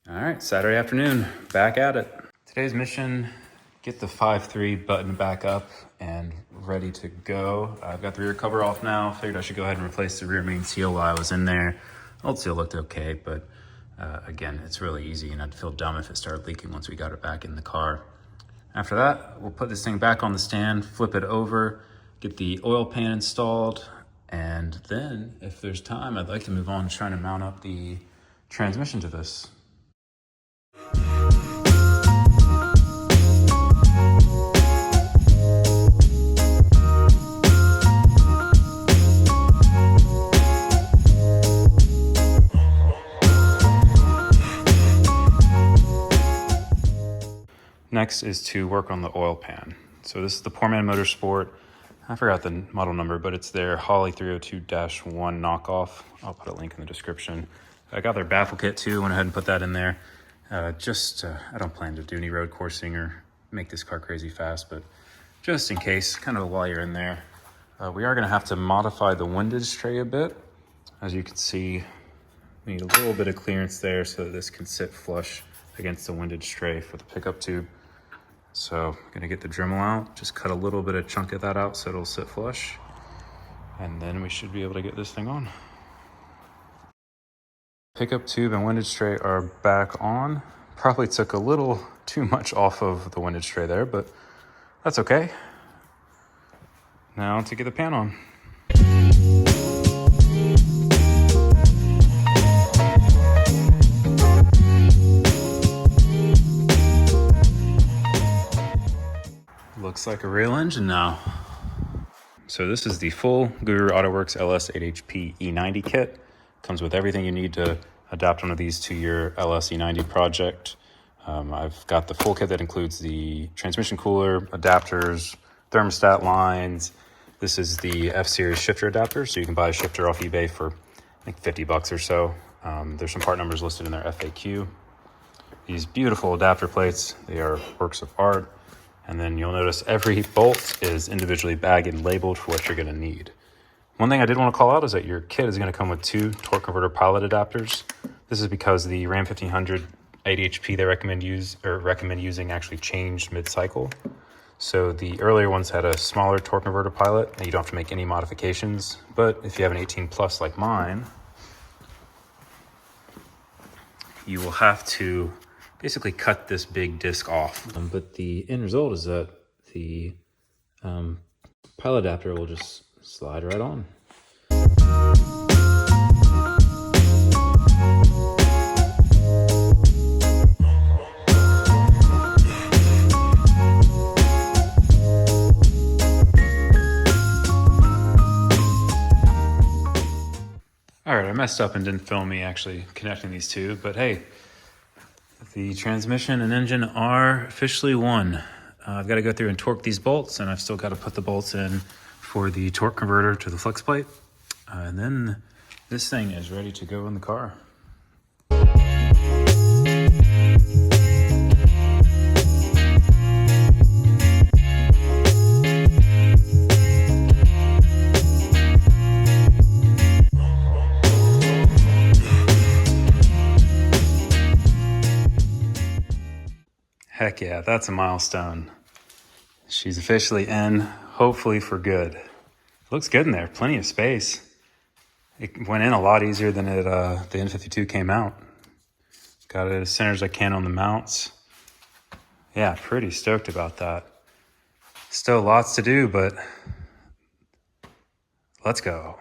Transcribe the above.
All right, Saturday afternoon, back at it. Today's mission, get the 5.3 button back up and ready to go. I've got the rear cover off now. Figured I should go ahead and replace the rear main seal while I was in there. Old seal looked okay, but again, it's really easy and I'd feel dumb if it started leaking once we got it back in the car. After that, we'll put this thing back on the stand, flip it over, get the oil pan installed, and then if there's time, I'd like to move on to trying to mount up the transmission to this. Next is to work on the oil pan. So this is the Poor Man Motorsport. I forgot the model number, but it's their Holly 302-1 knockoff. I'll put a link in the description. I got their baffle kit too, went ahead and put that in there. I don't plan to do any road coursing or make this car crazy fast, but just in case, kind of while you're in there. We are gonna have to modify the windage tray a bit. As you can see, we need a little bit of clearance there so that this can sit flush against the windage tray for the pickup tube. So I'm gonna get the Dremel out, just cut a little bit of chunk of that out so it'll sit flush. And then we should be able to get this thing on. Pickup tube and windage tray are back on. Probably took a little too much off of the windage tray there, but that's okay. Now to get the pan on. Looks like a real engine now. So this is the full Guru Autowerks LS-8HP E90 kit. Comes with everything you need to adapt one of these to your LS E90 project. I've got the full kit that includes the transmission cooler, adapters, thermostat lines. This is the F-Series shifter adapter, so you can buy a shifter off eBay for I think 50 bucks or so. There's some part numbers listed in their FAQ. These beautiful adapter plates, they are works of art. And then you'll notice every bolt is individually bagged and labeled for what you're gonna need. One thing I did want to call out is that your kit is gonna come with 2 torque converter pilot adapters. This is because the Ram 1500 8HP they recommend using actually changed mid-cycle. So the earlier ones had a smaller torque converter pilot and you don't have to make any modifications. But if you have an 18 plus like mine, you will have to basically cut this big disc off. But the end result is that the pilot adapter will just slide right on. All right, I messed up and didn't film me actually connecting these two, but hey, the transmission and engine are officially one. I've got to go through and torque these bolts, and I've still got to put the bolts in for the torque converter to the flex plate. And then this thing is ready to go in the car. Heck yeah, that's a milestone. She's officially in, hopefully for good. Looks good in there, plenty of space. It went in a lot easier than the N52 came out. Got it as center as I can on the mounts. Yeah, pretty stoked about that. Still lots to do, but let's go.